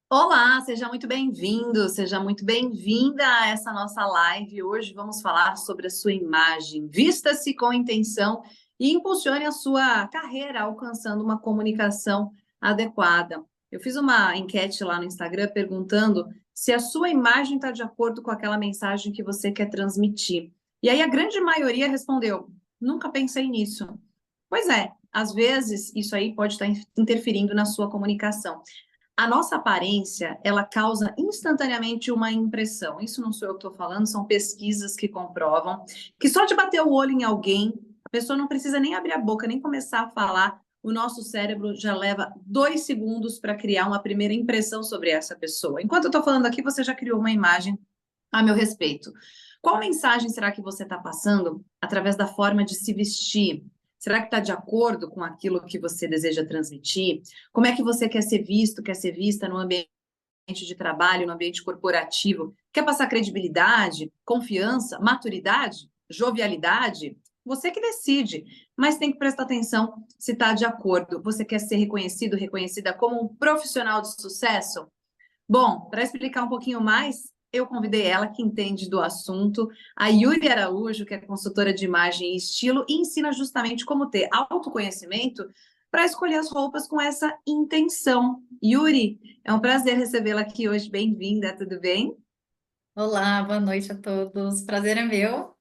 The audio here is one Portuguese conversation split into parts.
Olá, seja muito bem-vindo, seja muito bem-vinda a essa nossa live. Hoje vamos falar sobre a sua imagem. Vista-se com intenção e impulsione a sua carreira alcançando uma comunicação adequada. Eu fiz uma enquete lá no Instagram perguntando se a sua imagem está de acordo com aquela mensagem que você quer transmitir. E aí a grande maioria respondeu: nunca pensei nisso. Pois é, às vezes isso aí pode estar interferindo na sua comunicação. A nossa aparência, ela causa instantaneamente uma impressão. Isso não sou eu que estou falando, são pesquisas que comprovam que só de bater o olho em alguém, a pessoa não precisa nem abrir a boca, nem começar a falar, o nosso cérebro já leva 2 segundos para criar uma primeira impressão sobre essa pessoa. Enquanto eu estou falando aqui, você já criou uma imagem a meu respeito. Qual mensagem será que você está passando através da forma de se vestir? Será que está de acordo com aquilo que você deseja transmitir? Como é que você quer ser visto, quer ser vista no ambiente de trabalho, no ambiente corporativo? Quer passar credibilidade, confiança, maturidade, jovialidade? Você que decide, mas tem que prestar atenção se está de acordo. Você quer ser reconhecido, reconhecida como um profissional de sucesso? Bom, para explicar um pouquinho mais, eu convidei ela, que entende do assunto, a Yuri Araújo, que é consultora de imagem e estilo, e ensina justamente como ter autoconhecimento para escolher as roupas com essa intenção. Yuri, é um prazer recebê-la aqui hoje. Bem-vinda, tudo bem? Olá, boa noite a todos. Prazer é meu.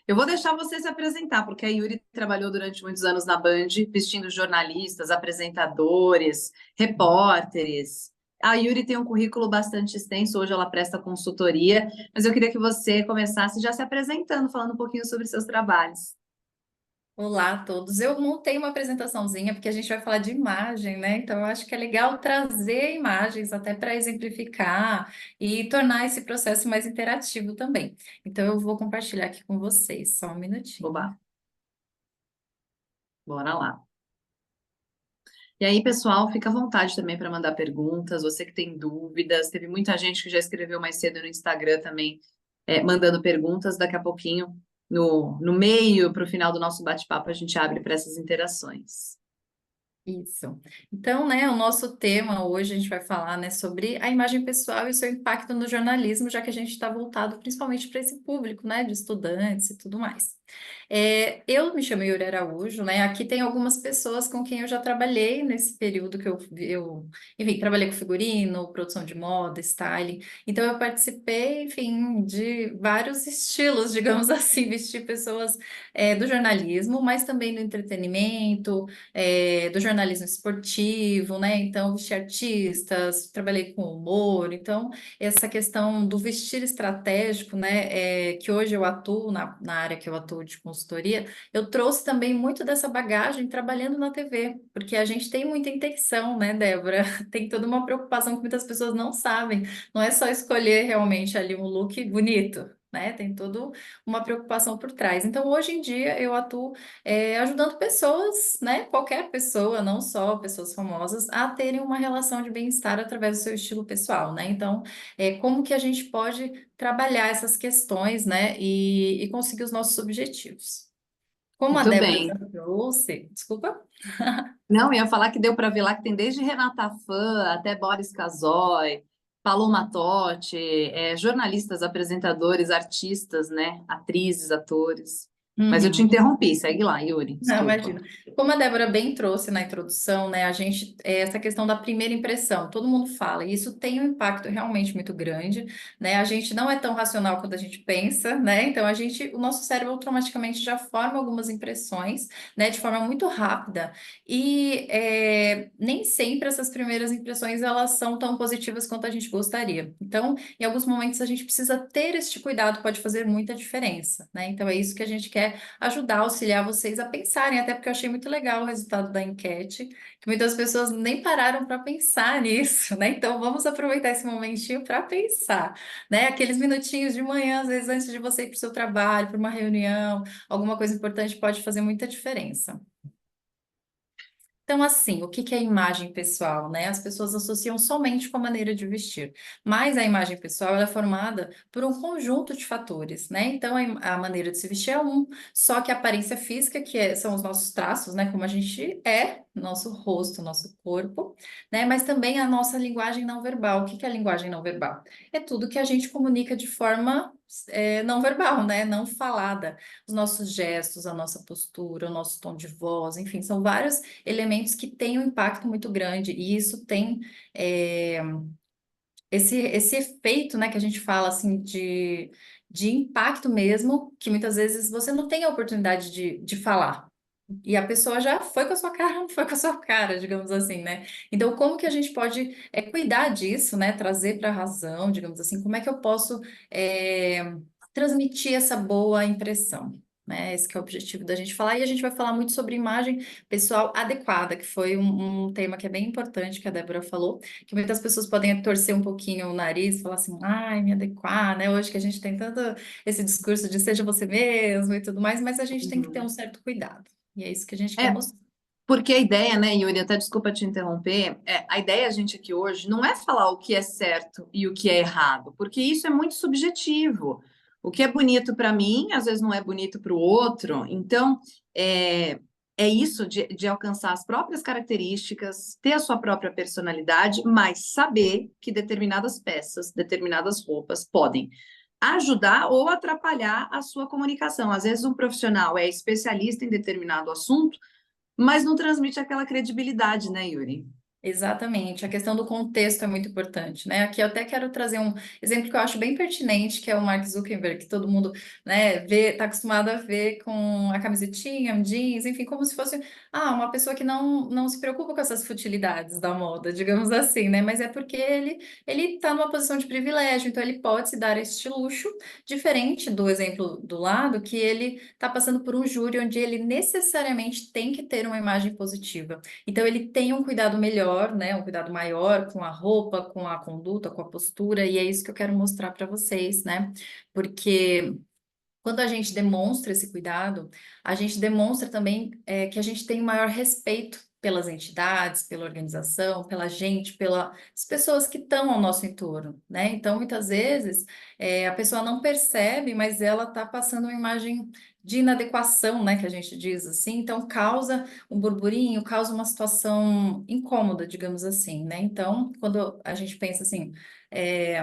Eu vou deixar você se apresentar, porque a Yuri trabalhou durante muitos anos na Band, vestindo jornalistas, apresentadores, repórteres. A Yuri tem um currículo bastante extenso, hoje ela presta consultoria, mas eu queria que você começasse já se apresentando, falando um pouquinho sobre seus trabalhos. Olá a todos. Eu montei uma apresentaçãozinha porque a gente vai falar de imagem, né? Então eu acho que é legal trazer imagens até para exemplificar e tornar esse processo mais interativo também. Então eu vou compartilhar aqui com vocês. Só um minutinho. Oba, bora lá. E aí, pessoal, fica à vontade também para mandar perguntas, você que tem dúvidas. Teve muita gente que já escreveu mais cedo no Instagram também, mandando perguntas. Daqui a pouquinho, no meio, para o final do nosso bate-papo, a gente abre para essas interações. Isso. Então, né, o nosso tema hoje a gente vai falar, né, sobre a imagem pessoal e o seu impacto no jornalismo, já que a gente está voltado principalmente para esse público, né, de estudantes e tudo mais. Eu me chamo Yuri Araújo, né? Aqui tem algumas pessoas com quem eu já trabalhei nesse período que enfim, trabalhei com figurino, produção de moda, styling. Então, eu participei, enfim, de vários estilos, digamos assim, vestir pessoas do jornalismo, mas também do entretenimento do jornalismo esportivo, né? Então, vestir artistas, trabalhei com humor. Então, essa questão do vestir estratégico, né? Que hoje eu atuo na área que eu atuo de consultoria, eu trouxe também muito dessa bagagem trabalhando na TV, porque a gente tem muita intenção, né, Débora? Tem toda uma preocupação que muitas pessoas não sabem. Não é só escolher realmente ali um look bonito. Né? Tem toda uma preocupação por trás. Então, hoje em dia, eu atuo ajudando pessoas, né, qualquer pessoa, não só pessoas famosas, a terem uma relação de bem-estar através do seu estilo pessoal, né? Então, como que a gente pode trabalhar essas questões, né, e conseguir os nossos objetivos. Como a Muito Débora já bem. trouxe, desculpa. Não, eu ia falar que deu para ver lá que tem desde Renata Fã até Boris Casoy, Paloma Totti, jornalistas, apresentadores, artistas, né? Atrizes, atores. Mas eu te Uhum. interrompi, segue lá, Yuri, Não, desculpa. imagina. Como a Débora bem trouxe na introdução, né, a gente, essa questão da primeira impressão, todo mundo fala, e isso tem um impacto realmente muito grande, né, a gente não é tão racional quanto a gente pensa, né, então o nosso cérebro automaticamente já forma algumas impressões, né, de forma muito rápida, e nem sempre essas primeiras impressões, elas são tão positivas quanto a gente gostaria. Então, em alguns momentos a gente precisa ter este cuidado, pode fazer muita diferença, né, então é isso que a gente quer ajudar, auxiliar vocês a pensarem, até porque eu achei muito legal o resultado da enquete, que muitas pessoas nem pararam para pensar nisso, né? Então vamos aproveitar esse momentinho para pensar, né? Aqueles minutinhos de manhã, às vezes antes de você ir para o seu trabalho, para uma reunião, alguma coisa importante pode fazer muita diferença. Então, assim, o que que é imagem pessoal, né? As pessoas associam somente com a maneira de vestir, mas a imagem pessoal ela é formada por um conjunto de fatores, né? Então, a maneira de se vestir é um, só que a aparência física, são os nossos traços, né? Como a gente é, nosso rosto, nosso corpo, né? Mas também a nossa linguagem não verbal. O que que é a linguagem não verbal? É tudo que a gente comunica de forma não verbal, né? Não falada. Os nossos gestos, a nossa postura, o nosso tom de voz, enfim, são vários elementos que têm um impacto muito grande, e isso tem é, esse efeito, né, que a gente fala assim de impacto mesmo, que muitas vezes você não tem a oportunidade de falar. E a pessoa já foi com a sua cara, não foi com a sua cara, digamos assim, né? Então, como que a gente pode cuidar disso, né? Trazer para a razão, digamos assim, como é que eu posso transmitir essa boa impressão? Né? Esse que é o objetivo da gente falar, e a gente vai falar muito sobre imagem pessoal adequada, que foi um tema que é bem importante, que a Débora falou, que muitas pessoas podem torcer um pouquinho o nariz, falar assim, ai, me adequar, né? Hoje que a gente tem tanto esse discurso de seja você mesmo e tudo mais, mas a gente tem que ter um Uhum. certo cuidado. E é isso que a gente quer É, mostrar. porque a ideia, né, Yuri, até desculpa te interromper, a ideia a gente aqui hoje não é falar o que é certo e o que é errado, porque isso é muito subjetivo. O que é bonito para mim, às vezes não é bonito para o outro. Então, é, é isso de alcançar as próprias características, ter a sua própria personalidade, mas saber que determinadas peças, determinadas roupas podem ajudar ou atrapalhar a sua comunicação. Às vezes, um profissional é especialista em determinado assunto, mas não transmite aquela credibilidade, né, Yuri? Exatamente, a questão do contexto é muito importante, né? Aqui eu até quero trazer um exemplo que eu acho bem pertinente, que é o Mark Zuckerberg, que todo mundo, né, vê, tá acostumado a ver com a camisetinha, um jeans, enfim, como se fosse, uma pessoa que não se preocupa com essas futilidades da moda, digamos assim, né? Mas é porque ele tá numa posição de privilégio, então ele pode se dar este luxo, diferente do exemplo do lado, que ele tá passando por um júri onde ele necessariamente tem que ter uma imagem positiva. Então, ele tem um cuidado melhor, né? Um cuidado maior com a roupa, com a conduta, com a postura, e é isso que eu quero mostrar para vocês, né? Porque quando a gente demonstra esse cuidado, a gente demonstra também que a gente tem o maior respeito pelas entidades, pela organização, pela gente, pelas pessoas que estão ao nosso entorno, né? Então, muitas vezes, a pessoa não percebe, mas ela está passando uma imagem de inadequação, né? Que a gente diz assim. Então, causa um burburinho, causa uma situação incômoda, digamos assim, né? Então, quando a gente pensa assim, é,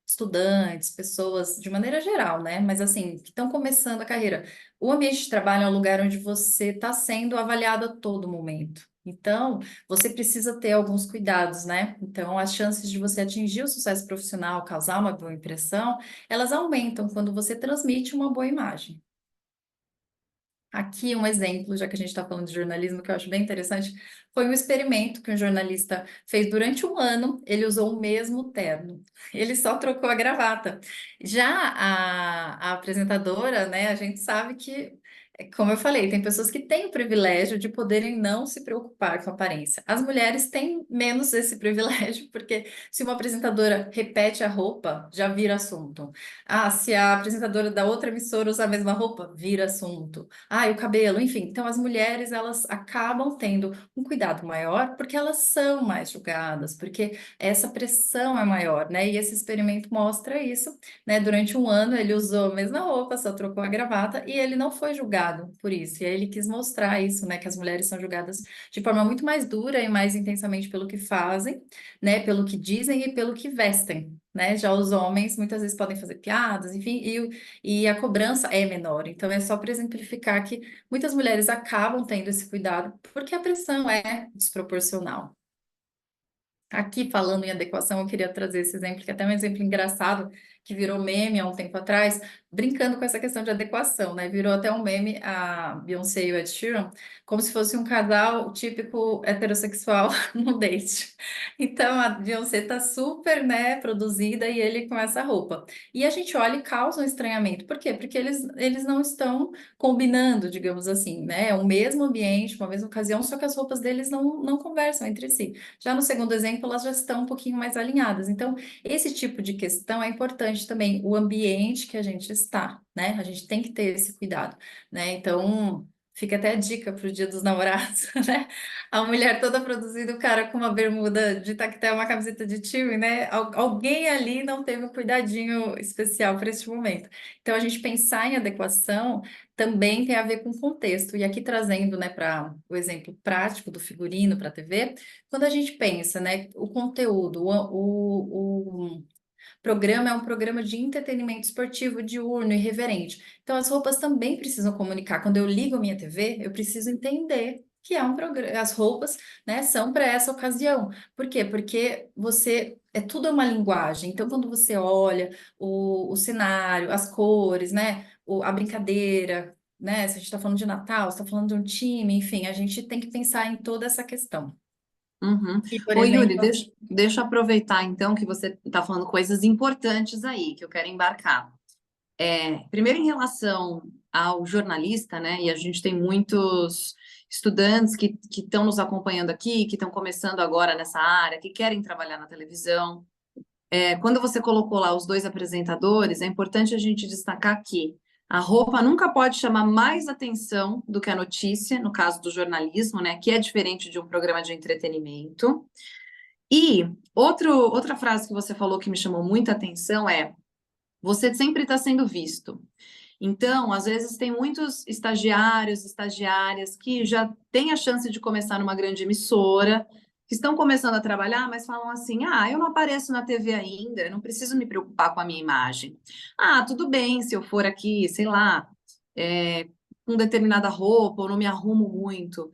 estudantes, pessoas de maneira geral, né? Mas assim, que estão começando a carreira. O ambiente de trabalho é um lugar onde você está sendo avaliado a todo momento. Então, você precisa ter alguns cuidados, né? Então, as chances de você atingir o sucesso profissional, causar uma boa impressão, elas aumentam quando você transmite uma boa imagem. Aqui um exemplo, já que a gente está falando de jornalismo, que eu acho bem interessante, foi um experimento que um jornalista fez durante um ano. Ele usou o mesmo terno, ele só trocou a gravata. Já a apresentadora, né, a gente sabe que, como eu falei, tem pessoas que têm o privilégio de poderem não se preocupar com a aparência. As mulheres têm menos esse privilégio, porque se uma apresentadora repete a roupa, já vira assunto. Se a apresentadora da outra emissora usa a mesma roupa, vira assunto. E o cabelo, enfim. Então, as mulheres, elas acabam tendo um cuidado maior porque elas são mais julgadas, porque essa pressão é maior, né? E esse experimento mostra isso, né? Durante um ano, ele usou a mesma roupa, só trocou a gravata e ele não foi julgado por isso. E aí ele quis mostrar isso, né? Que as mulheres são julgadas de forma muito mais dura e mais intensamente pelo que fazem, né? Pelo que dizem e pelo que vestem. Né? Já os homens muitas vezes podem fazer piadas, enfim, e a cobrança é menor. Então, é só para exemplificar que muitas mulheres acabam tendo esse cuidado porque a pressão é desproporcional. Aqui, falando em adequação, eu queria trazer esse exemplo, que é até um exemplo engraçado, que virou meme há um tempo atrás, brincando com essa questão de adequação, né? Virou até um meme a Beyoncé e o Ed Sheeran, como se fosse um casal típico heterossexual no date. Então, a Beyoncé tá super, né, produzida e ele com essa roupa. E a gente olha e causa um estranhamento. Por quê? Porque eles não estão combinando, digamos assim, né? É o mesmo ambiente, uma mesma ocasião, só que as roupas deles não conversam entre si. Já no segundo exemplo, elas já estão um pouquinho mais alinhadas. Então, esse tipo de questão é importante também, o ambiente que a gente está, né? A gente tem que ter esse cuidado, né? Então, Fica até a dica para o Dia dos Namorados, né? A mulher toda produzida, o cara com uma bermuda de tactel, uma camiseta de time, né? Alguém ali não teve um cuidadinho especial para este momento. Então, a gente pensar em adequação também tem a ver com contexto. E aqui trazendo, né, para o exemplo prático do figurino para a TV, quando a gente pensa, né, o conteúdo, o programa é um programa de entretenimento esportivo diurno, irreverente. Então, as roupas também precisam comunicar. Quando eu ligo a minha TV, eu preciso entender que é um programa, as roupas, né, são para essa ocasião. Por quê? Porque tudo é uma linguagem. Então, quando você olha o cenário, as cores, né, a brincadeira, né, se a gente está falando de Natal, se está falando de um time, enfim, a gente tem que pensar em toda essa questão. Uhum. E, por Ô, Yuri, exemplo, deixa eu aproveitar então que você está falando coisas importantes aí que eu quero embarcar. Primeiro, em relação ao jornalista, né? E a gente tem muitos estudantes que estão nos acompanhando aqui, que estão começando agora nessa área, que querem trabalhar na televisão. Quando você colocou lá os dois apresentadores, é importante a gente destacar que a roupa nunca pode chamar mais atenção do que a notícia, no caso do jornalismo, né? Que é diferente de um programa de entretenimento. E outra frase que você falou que me chamou muita atenção é: você sempre está sendo visto. Então, às vezes, tem muitos estagiários, estagiárias que já têm a chance de começar numa grande emissora, que estão começando a trabalhar, mas falam assim: ah, eu não apareço na TV ainda, eu não preciso me preocupar com a minha imagem. Ah, tudo bem se eu for aqui, sei lá, é, com determinada roupa, ou não me arrumo muito.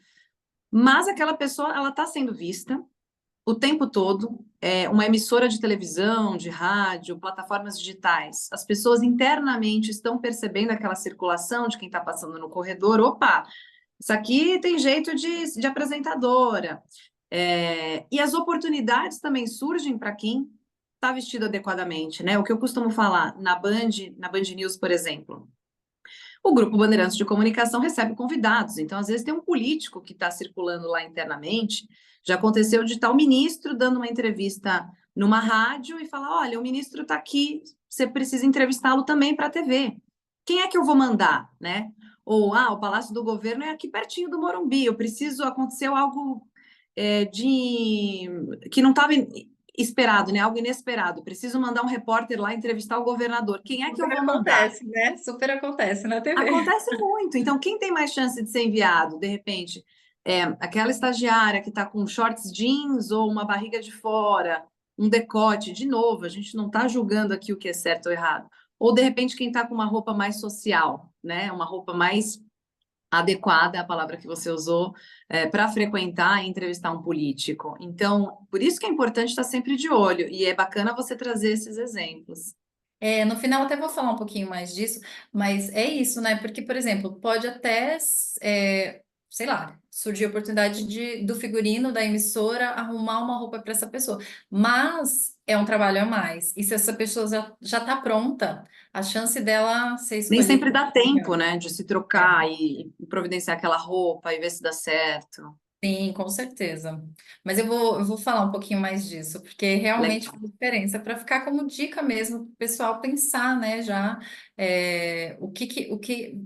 Mas aquela pessoa, ela está sendo vista, o tempo todo, uma emissora de televisão, de rádio, plataformas digitais. As pessoas internamente estão percebendo aquela circulação de quem está passando no corredor. Opa, isso aqui tem jeito de apresentadora. E as oportunidades também surgem para quem está vestido adequadamente, né? O que eu costumo falar na Band News, por exemplo. O Grupo Bandeirantes de Comunicação recebe convidados, então às vezes tem um político que está circulando lá internamente. Já aconteceu de estar o ministro dando uma entrevista numa rádio e falar: olha, o ministro está aqui, você precisa entrevistá-lo também para a TV. Quem é que eu vou mandar, né? Ou, o Palácio do Governo é aqui pertinho do Morumbi, eu preciso, aconteceu algo de que não estava esperado, né? Algo inesperado. Preciso mandar um repórter lá entrevistar o governador. Quem é que eu super vou mandar? acontece, né? Super acontece na TV. Acontece muito. Então, quem tem mais chance de ser enviado? De repente, aquela estagiária que está com shorts jeans ou uma barriga de fora, um decote, de novo, a gente não está julgando aqui o que é certo ou errado. Ou, de repente, quem está com uma roupa mais social, né? Uma roupa mais adequada, é a palavra que você usou, para frequentar e entrevistar um político. Então, por isso que é importante estar sempre de olho, e é bacana você trazer esses exemplos. No final até vou falar um pouquinho mais disso, mas é isso, né? Porque, por exemplo, pode até, sei lá, surgir a oportunidade do figurino da emissora arrumar uma roupa para essa pessoa, mas é um trabalho a mais. E se essa pessoa já está pronta, a chance dela ser Nem escolhida sempre dá é tempo, maior. né, de se É. trocar e providenciar aquela roupa e ver se dá certo. Sim, com certeza. Mas eu vou falar um pouquinho mais disso, porque realmente Legal. faz diferença para ficar como dica mesmo para o pessoal pensar, né, já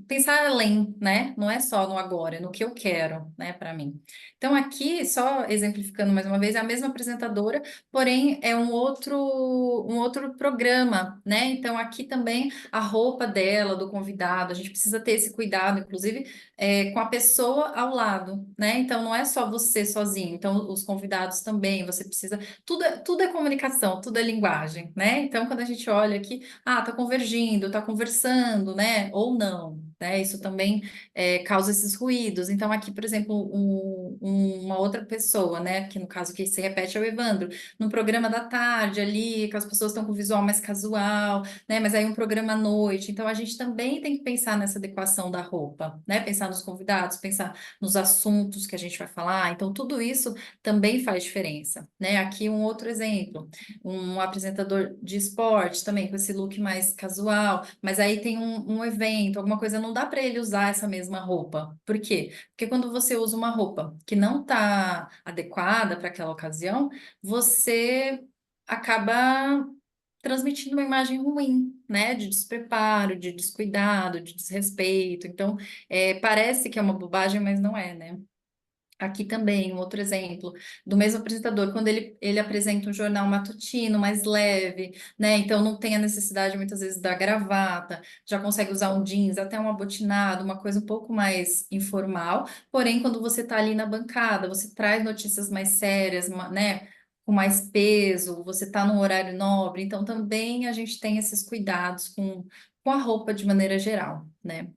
pensar além, né? Não é só no agora, é no que eu quero, né, para mim. Então aqui, só exemplificando mais uma vez, é a mesma apresentadora, porém é um outro programa, né? Então aqui também a roupa dela, do convidado, a gente precisa ter esse cuidado, inclusive com a pessoa ao lado, né? Então não é só você sozinho, então os convidados também, você precisa, tudo é comunicação, tudo é linguagem, né? Então quando a gente olha aqui, tá convergindo, tá conversando, né? Ou não, né? Isso também causa esses ruídos. Então aqui, por exemplo, uma outra pessoa, né? Que no caso que se repete é o Evandro, no programa da tarde ali, que as pessoas estão com visual mais casual, né? Mas aí um programa à noite. Então a gente também tem que pensar nessa adequação da roupa, né? Pensar nos convidados, pensar nos assuntos que a gente vai falar. Então tudo isso também faz diferença, né? Aqui um outro exemplo, um apresentador de esporte também com esse look mais casual, mas aí tem um evento, alguma coisa, não dá para ele usar essa mesma roupa. Por quê? Porque quando você usa uma roupa que não está adequada para aquela ocasião, você acaba transmitindo uma imagem ruim, né? De despreparo, de descuidado, de desrespeito. Então, parece que é uma bobagem, mas não é, né? Aqui também, um outro exemplo, do mesmo apresentador, quando ele apresenta um jornal matutino mais leve, né? Então não tem a necessidade muitas vezes da gravata, já consegue usar um jeans, até um abotinado, uma coisa um pouco mais informal. Porém, quando você está ali na bancada, você traz notícias mais sérias, né? Com mais peso, você está num horário nobre, então também a gente tem esses cuidados com a roupa de maneira geral, né?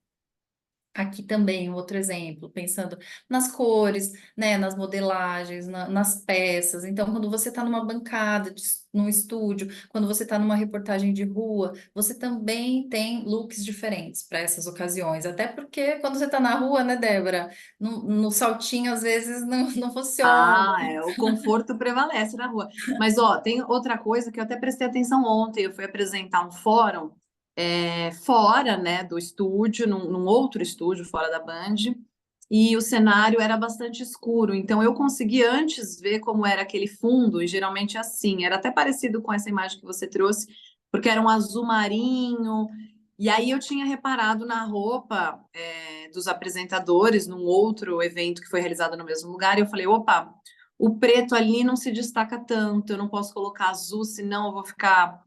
Aqui também, um outro exemplo, pensando nas cores, né, nas modelagens, nas peças. Então, quando você está numa bancada, num estúdio, quando você está numa reportagem de rua, você também tem looks diferentes para essas ocasiões. Até porque quando você está na rua, né, Débora, no saltinho às vezes não funciona. Ah, o conforto prevalece na rua. Mas, ó, tem outra coisa que eu até prestei atenção ontem. Eu fui apresentar um fórum fora, né, do estúdio, num outro estúdio fora da Band, e o cenário era bastante escuro. Então, eu consegui antes ver como era aquele fundo, e geralmente é assim. Era até parecido com essa imagem que você trouxe, porque era um azul marinho. E aí eu tinha reparado na roupa dos apresentadores num outro evento que foi realizado no mesmo lugar, e eu falei, opa, o preto ali não se destaca tanto, eu não posso colocar azul, senão eu vou ficar.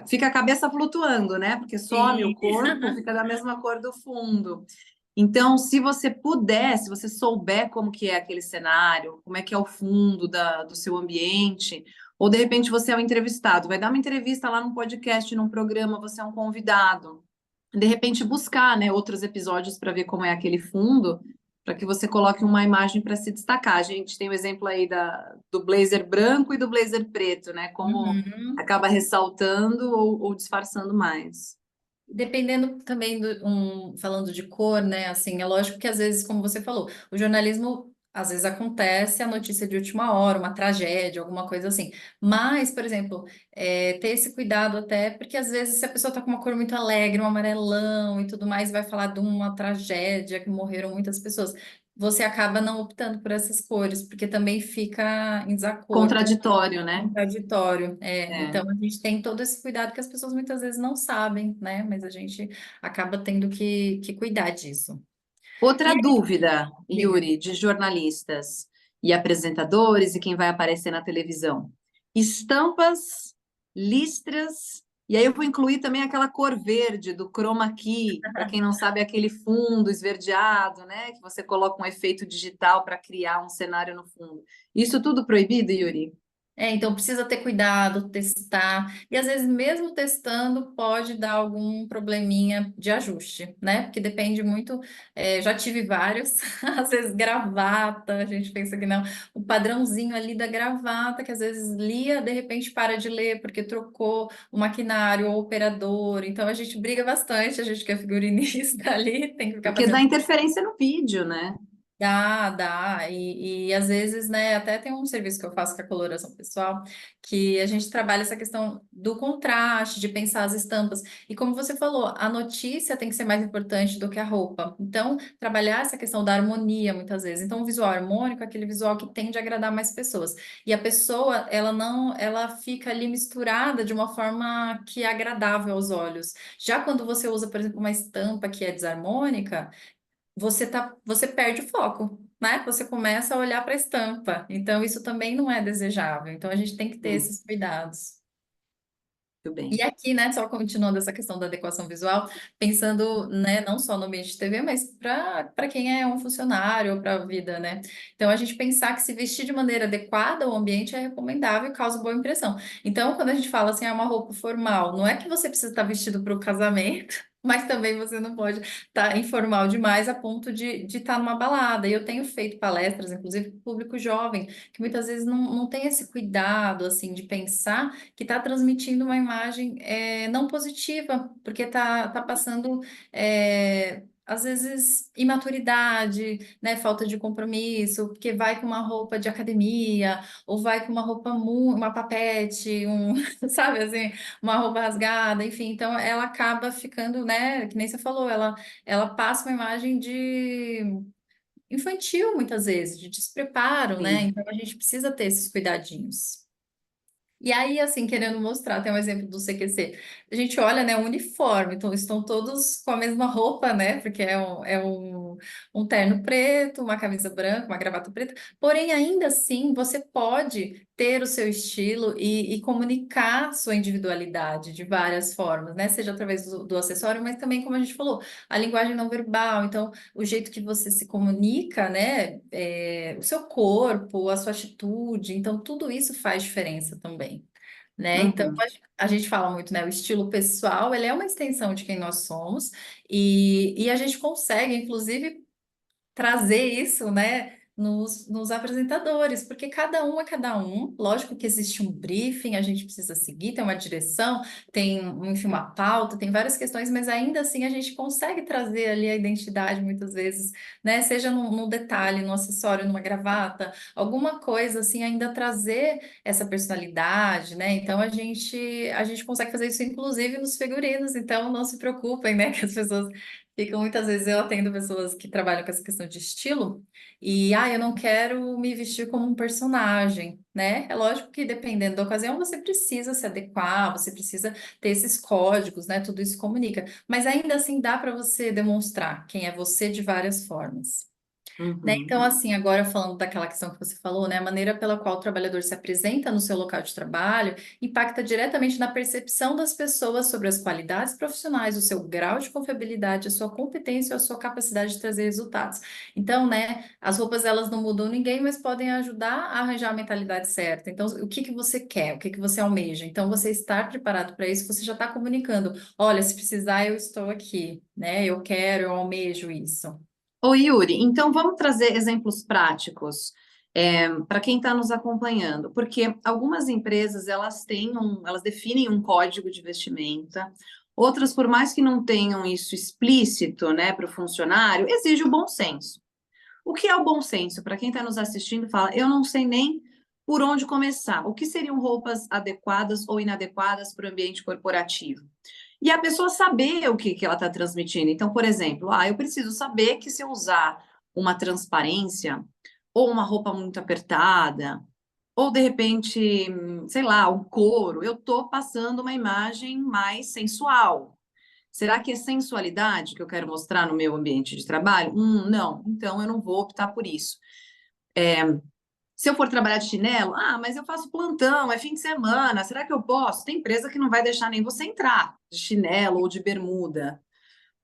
Fica a cabeça flutuando, né? Porque some o Sim. corpo, fica da mesma cor do fundo. Então, se você puder, se você souber como que é aquele cenário, como é que é o fundo do seu ambiente, ou de repente você é um entrevistado, vai dar uma entrevista lá num podcast, num programa, você é um convidado de repente buscar, né, outros episódios para ver como é aquele fundo, para que você coloque uma imagem para se destacar. A gente tem o exemplo aí do blazer branco e do blazer preto, né? Como Uhum. acaba ressaltando ou disfarçando mais. Dependendo também falando de cor, né? Assim, é lógico que às vezes, como você falou, o jornalismo às vezes acontece a notícia de última hora, uma tragédia, alguma coisa assim. Mas, por exemplo, ter esse cuidado até, porque às vezes se a pessoa está com uma cor muito alegre, um amarelão e tudo mais, vai falar de uma tragédia que morreram muitas pessoas. Você acaba não optando por essas cores, porque também fica em desacordo. Contraditório, né? Contraditório, É. então a gente tem todo esse cuidado que as pessoas muitas vezes não sabem, né? Mas a gente acaba tendo que cuidar disso. E Outra aí, dúvida, diga. Yuri, de jornalistas e apresentadores e quem vai aparecer na televisão. Estampas, listras, e aí eu vou incluir também aquela cor verde do chroma key, para quem não sabe, é aquele fundo esverdeado, né? Que você coloca um efeito digital para criar um cenário no fundo. Isso tudo proibido, Yuri? Então precisa ter cuidado, testar, e às vezes mesmo testando pode dar algum probleminha de ajuste, né? Porque depende muito, já tive vários, às vezes gravata, a gente pensa que não, o padrãozinho ali da gravata, que às vezes lia, de repente para de ler porque trocou o maquinário ou o operador, então a gente briga bastante, a gente que é figurinista ali, tem que ficar Porque dá fazendo. interferência no vídeo, né? Dá. E às vezes, né, até tem um serviço que eu faço com a coloração pessoal, que a gente trabalha essa questão do contraste, de pensar as estampas. E como você falou, a notícia tem que ser mais importante do que a roupa. Então, trabalhar essa questão da harmonia, muitas vezes. Então, o visual harmônico é aquele visual que tende a agradar mais pessoas. E a pessoa, ela não, ela fica ali misturada de uma forma que é agradável aos olhos. Já quando você usa, por exemplo, uma estampa que é desarmônica, você perde o foco, né? Você começa a olhar para a estampa. Então, isso também não é desejável. Então, a gente tem que ter Muito esses cuidados. E bem. aqui, né, só continuando essa questão da adequação visual, pensando, né, não só no ambiente de TV, mas para quem é um funcionário ou para a vida, né? Então, a gente pensar que se vestir de maneira adequada ao ambiente é recomendável e causa boa impressão. Então, quando a gente fala assim, é uma roupa formal, não é que você precisa estar vestido para o casamento, mas também você não pode estar informal demais a ponto de estar numa balada. E eu tenho feito palestras, inclusive, para o público jovem, que muitas vezes não tem esse cuidado, assim, de pensar que está transmitindo uma imagem não positiva, porque tá passando, às vezes, imaturidade, né, falta de compromisso, porque vai com uma roupa de academia, ou vai com uma roupa, uma papete, sabe assim, uma roupa rasgada, enfim, então ela acaba ficando, né, que nem você falou, ela passa uma imagem de infantil, muitas vezes, de despreparo, né, Sim. então a gente precisa ter esses cuidadinhos. E aí, assim, querendo mostrar, tem um exemplo do CQC. A gente olha, né, o uniforme, então estão todos com a mesma roupa, né? Porque um terno preto, uma camisa branca, uma gravata preta. Porém, ainda assim, você pode ter o seu estilo e comunicar sua individualidade de várias formas, né? Seja através do acessório, mas também, como a gente falou, a linguagem não verbal. Então, o jeito que você se comunica, né? O seu corpo, a sua atitude. Então, tudo isso faz diferença também, né? Então, Uhum. a gente fala muito, né? O estilo pessoal, ele é uma extensão de quem nós somos e a gente consegue, inclusive, trazer isso, né, nos apresentadores, porque cada um é cada um. Lógico que existe um briefing, a gente precisa seguir, tem uma direção, tem, enfim, uma pauta, tem várias questões, mas ainda assim a gente consegue trazer ali a identidade muitas vezes, né, seja no detalhe, no acessório, numa gravata, alguma coisa assim, ainda trazer essa personalidade, né? Então a gente consegue fazer isso inclusive nos figurinos, então não se preocupem, né, que as pessoas ficam muitas vezes eu atendo pessoas que trabalham com essa questão de estilo e eu não quero me vestir como um personagem, né? É lógico que dependendo da ocasião você precisa se adequar, você precisa ter esses códigos, né? Tudo isso comunica, mas ainda assim dá para você demonstrar quem é você de várias formas. Né? Uhum. Então, assim, agora falando daquela questão que você falou, né, a maneira pela qual o trabalhador se apresenta no seu local de trabalho impacta diretamente na percepção das pessoas sobre as qualidades profissionais, o seu grau de confiabilidade, a sua competência, a sua capacidade de trazer resultados. Então, né, as roupas elas não mudam ninguém, mas podem ajudar a arranjar a mentalidade certa. Então, o que que você quer? O que que você almeja? Então, você estar preparado para isso, você já está comunicando. Olha, se precisar, eu estou aqui, né? Eu quero, eu almejo isso. Ô, Yuri, então vamos trazer exemplos práticos para quem está nos acompanhando, porque algumas empresas elas definem um código de vestimenta, outras, por mais que não tenham isso explícito, né, para o funcionário, exige o bom senso. O que é o bom senso? Para quem está nos assistindo, fala, eu não sei nem por onde começar. O que seriam roupas adequadas ou inadequadas para o ambiente corporativo? E a pessoa saber o que ela está transmitindo. Então, por exemplo, eu preciso saber que se eu usar uma transparência ou uma roupa muito apertada, ou de repente, sei lá, um couro, eu estou passando uma imagem mais sensual. Será que é sensualidade que eu quero mostrar no meu ambiente de trabalho? Não, então eu não vou optar por isso. Se eu for trabalhar de chinelo, mas eu faço plantão, é fim de semana, será que eu posso? Tem empresa que não vai deixar nem você entrar de chinelo ou de bermuda.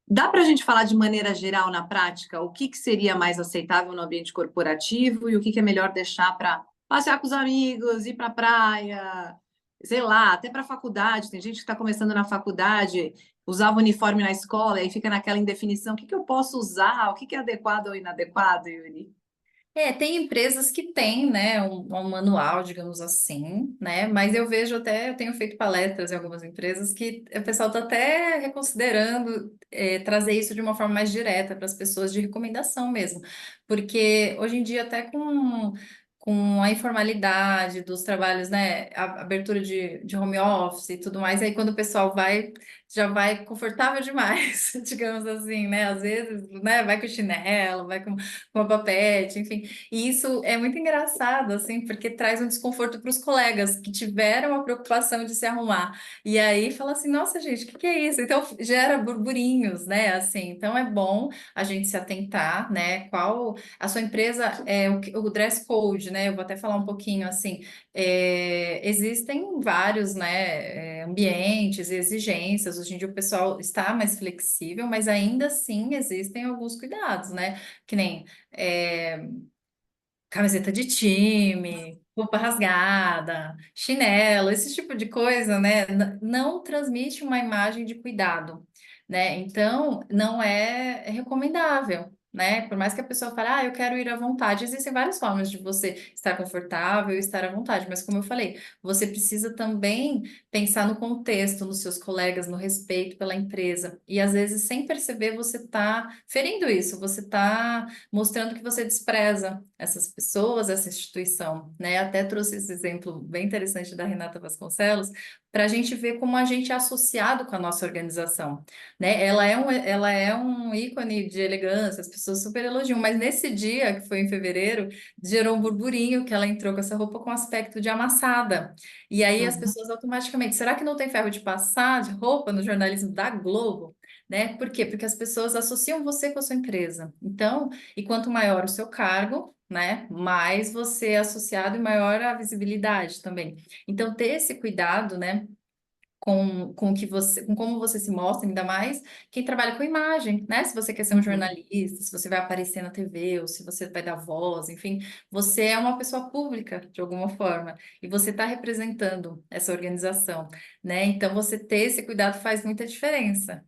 Dá para a gente falar de maneira geral, na prática, o que seria mais aceitável no ambiente corporativo e o que é melhor deixar para passear com os amigos, ir para a praia, sei lá, até para a faculdade. Tem gente que está começando na faculdade, usava uniforme na escola e aí fica naquela indefinição: o que eu posso usar? O que é adequado ou inadequado, Yuri? Tem empresas que têm, né, um manual, digamos assim, né, mas eu vejo até, eu tenho feito palestras em algumas empresas que o pessoal está até reconsiderando trazer isso de uma forma mais direta para as pessoas, de recomendação mesmo, porque hoje em dia até com a informalidade dos trabalhos, né, a abertura de home office e tudo mais, aí quando o pessoal vai, já vai confortável demais, digamos assim, né, às vezes, né, vai com chinelo, vai com a papete, enfim, e isso é muito engraçado, assim, porque traz um desconforto para os colegas que tiveram a preocupação de se arrumar. E aí fala assim, nossa, gente, o que que é isso? Então gera burburinhos, né? Assim, então é bom a gente se atentar, né? Qual a sua empresa é o dress code, né? Eu vou até falar um pouquinho assim. Existem vários, né, ambientes e exigências. Hoje em dia o pessoal está mais flexível, mas ainda assim existem alguns cuidados, né? Que nem é, camiseta de time, roupa rasgada, chinelo, esse tipo de coisa, né? Não transmite uma imagem de cuidado, né? Então, não é recomendável. Né? Por mais que a pessoa fale, eu quero ir à vontade, existem várias formas de você estar confortável e estar à vontade, mas como eu falei, você precisa também pensar no contexto, nos seus colegas, no respeito pela empresa, e às vezes, sem perceber, você está ferindo isso, você está mostrando que você despreza essas pessoas, essa instituição, né? Até trouxe esse exemplo bem interessante da Renata Vasconcelos, para a gente ver como a gente é associado com a nossa organização, né? Ela é um ícone de elegância, as pessoas super elogiam, mas nesse dia, que foi em fevereiro, gerou um burburinho que ela entrou com essa roupa com aspecto de amassada. E aí as Uhum. pessoas automaticamente, será que não tem ferro de passar de roupa no jornalismo da Globo? Né? Por quê? Porque as pessoas associam você com a sua empresa. Então, e quanto maior o seu cargo, né, mais você é associado e maior a visibilidade também. Então, ter esse cuidado, né, com que você, com como você se mostra, ainda mais quem trabalha com imagem, né? Se você quer ser um Uhum. jornalista, se você vai aparecer na TV, ou se você vai dar voz, enfim, você é uma pessoa pública de alguma forma e você está representando essa organização, né? Então, você ter esse cuidado faz muita diferença.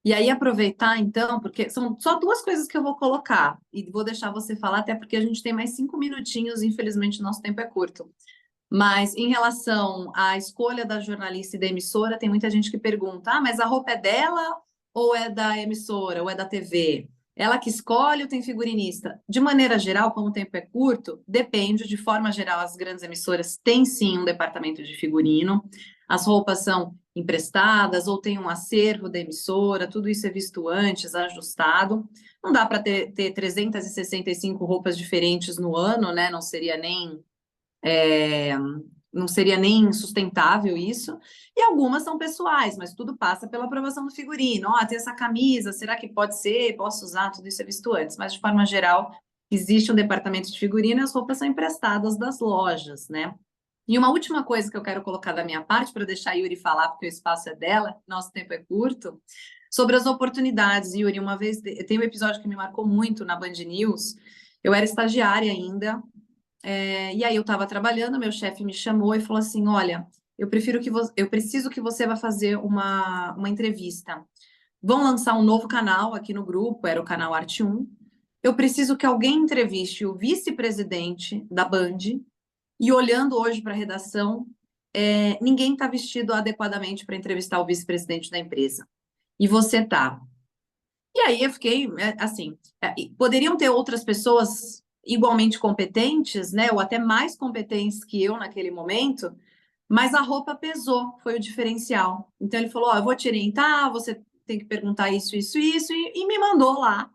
E aí aproveitar então, porque são só duas coisas que eu vou colocar e vou deixar você falar, até porque a gente tem mais 5 minutinhos, infelizmente o nosso tempo é curto. Mas em relação à escolha da jornalista e da emissora, tem muita gente que pergunta: ah, mas a roupa é dela ou é da emissora, ou é da TV? Ela que escolhe ou tem figurinista? De maneira geral, como o tempo é curto, depende. De forma geral, as grandes emissoras têm sim um departamento de figurino. As roupas são emprestadas ou tem um acervo da emissora, tudo isso é visto antes, ajustado. Não dá para ter 365 roupas diferentes no ano, né? Não seria nem sustentável isso. E algumas são pessoais, mas tudo passa pela aprovação do figurino. Ó, tem essa camisa, será que pode ser? Posso usar? Tudo isso é visto antes. Mas, de forma geral, existe um departamento de figurino e as roupas são emprestadas das lojas, né? E uma última coisa que eu quero colocar da minha parte, para deixar a Yuri falar, porque o espaço é dela, nosso tempo é curto, sobre as oportunidades. Yuri, uma vez, tem um episódio que me marcou muito na Band News, eu era estagiária ainda, e aí eu estava trabalhando, meu chefe me chamou e falou assim: olha, eu preciso que você vá fazer uma entrevista. Vão lançar um novo canal aqui no grupo, era o canal Arte 1. Eu preciso que alguém entreviste o vice-presidente da Band, e olhando hoje para a redação, ninguém está vestido adequadamente para entrevistar o vice-presidente da empresa. E você tá. E aí eu fiquei, assim, poderiam ter outras pessoas igualmente competentes, né, ou até mais competentes que eu naquele momento, mas a roupa pesou, foi o diferencial. Então ele falou: ó, eu vou te orientar, você tem que perguntar isso, isso, isso, e me mandou lá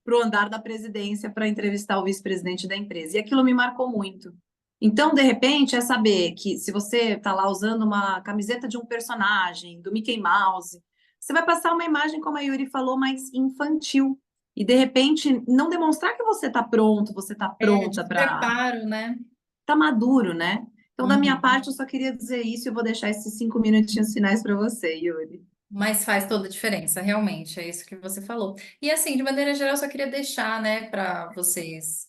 para o andar da presidência para entrevistar o vice-presidente da empresa. E aquilo me marcou muito. Então, de repente, é saber que se você está lá usando uma camiseta de um personagem, do Mickey Mouse, você vai passar uma imagem, como a Yuri falou, mais infantil. E, de repente, não demonstrar que você está pronto, você está É, pronta para. despreparo, né? Está maduro, né? Então, da minha Uhum. parte, eu só queria dizer isso e eu vou deixar esses 5 minutinhos finais para você, Yuri. Mas faz toda a diferença, realmente, é isso que você falou. E assim, de maneira geral, eu só queria deixar, né, para vocês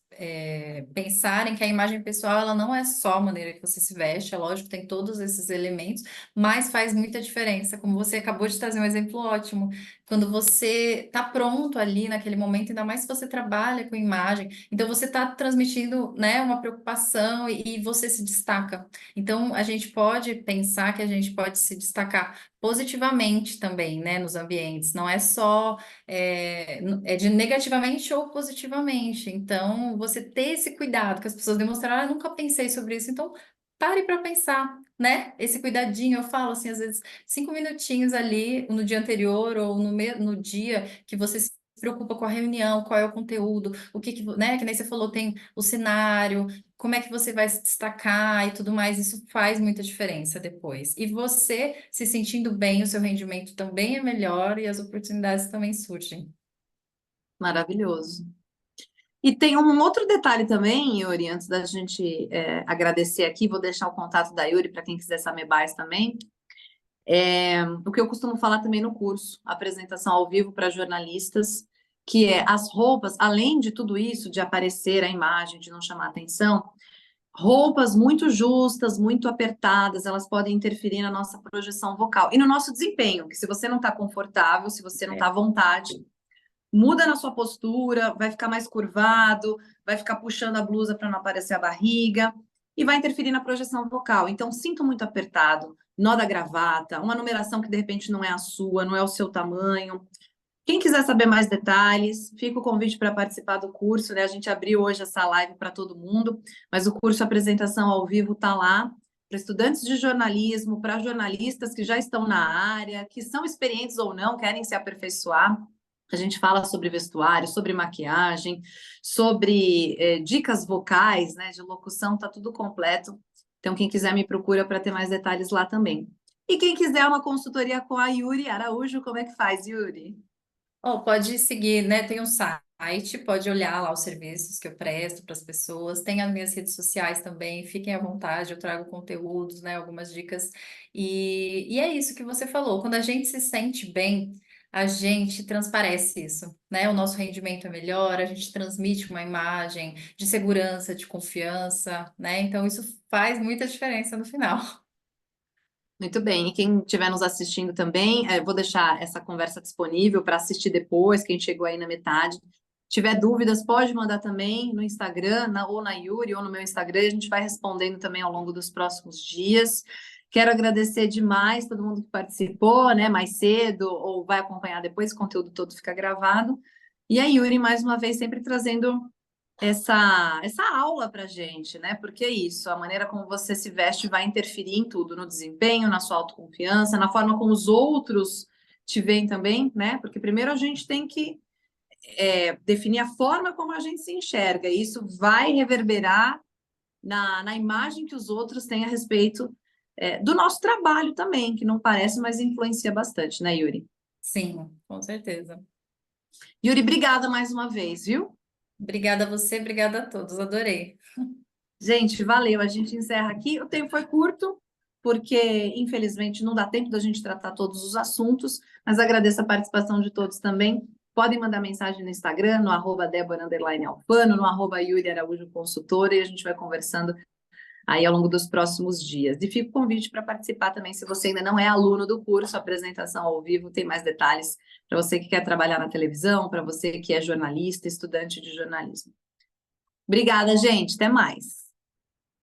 pensarem que a imagem pessoal, ela não é só a maneira que você se veste, é lógico, tem todos esses elementos, mas faz muita diferença, como você acabou de trazer um exemplo ótimo. Quando você está pronto ali naquele momento, ainda mais se você trabalha com imagem, então você está transmitindo, né, uma preocupação e você se destaca. Então, a gente pode pensar que a gente pode se destacar positivamente também, né, nos ambientes. Não é só é de negativamente ou positivamente. Então, você ter esse cuidado que as pessoas demonstraram, eu nunca pensei sobre isso. Então, pare para pensar, né? Esse cuidadinho, eu falo assim, às vezes 5 minutinhos ali no dia anterior ou no dia que você se preocupa com a reunião, qual é o conteúdo, o que, né? Que nem você falou, tem o cenário, como é que você vai se destacar e tudo mais, isso faz muita diferença depois. E você se sentindo bem, o seu rendimento também é melhor e as oportunidades também surgem. Maravilhoso. E tem um outro detalhe também, Yuri, antes da gente agradecer aqui, vou deixar o contato da Yuri para quem quiser saber mais também. O que eu costumo falar também no curso, apresentação ao vivo para jornalistas, que é as roupas, além de tudo isso, de aparecer a imagem, de não chamar atenção, roupas muito justas, muito apertadas, elas podem interferir na nossa projeção vocal e no nosso desempenho, que se você não está confortável, se você não está É. à vontade, muda na sua postura, vai ficar mais curvado, vai ficar puxando a blusa para não aparecer a barriga e vai interferir na projeção vocal. Então, sinto muito apertado, nó da gravata, uma numeração que de repente não é a sua, não é o seu tamanho. Quem quiser saber mais detalhes, fica o convite para participar do curso, né? A gente abriu hoje essa live para todo mundo, mas o curso Apresentação ao Vivo está lá para estudantes de jornalismo, para jornalistas que já estão na área, que são experientes ou não, querem se aperfeiçoar. A gente fala sobre vestuário, sobre maquiagem, sobre dicas vocais, né, de locução, tá tudo completo. Então, quem quiser me procura para ter mais detalhes lá também. E quem quiser uma consultoria com a Yuri Araújo, como é que faz, Yuri? Oh, pode seguir, né? Tem um site, pode olhar lá os serviços que eu presto para as pessoas. Tem as minhas redes sociais também, fiquem à vontade, eu trago conteúdos, né? Algumas dicas. E é isso que você falou. Quando a gente se sente bem, a gente transparece isso, né? O nosso rendimento é melhor, a gente transmite uma imagem de segurança, de confiança, né? Então, isso faz muita diferença no final. Muito bem, e quem estiver nos assistindo também, vou deixar essa conversa disponível para assistir depois, quem chegou aí na metade. Tiver dúvidas, pode mandar também no Instagram, ou na Yuri, ou no meu Instagram, a gente vai respondendo também ao longo dos próximos dias. Quero agradecer demais todo mundo que participou, né, mais cedo, ou vai acompanhar depois, o conteúdo todo fica gravado. E a Yuri, mais uma vez, sempre trazendo essa aula para gente, né? Porque é isso, a maneira como você se veste vai interferir em tudo, no desempenho, na sua autoconfiança, na forma como os outros te veem também, né? Porque primeiro a gente tem que definir a forma como a gente se enxerga, e isso vai reverberar na imagem que os outros têm a respeito do nosso trabalho também, que não parece, mas influencia bastante, né, Yuri? Sim, com certeza. Yuri, obrigada mais uma vez, viu? Obrigada a você, obrigada a todos, adorei. Gente, valeu. A gente encerra aqui. O tempo foi curto, porque infelizmente não dá tempo da gente tratar todos os assuntos, mas agradeço a participação de todos também. Podem mandar mensagem no Instagram, no @Débora_Alfano, no @Yuri Araújo Consultora, e a gente vai conversando aí ao longo dos próximos dias. E fica o convite para participar também, se você ainda não é aluno do curso, a apresentação ao vivo tem mais detalhes para você que quer trabalhar na televisão, para você que é jornalista, estudante de jornalismo. Obrigada, gente. Até mais.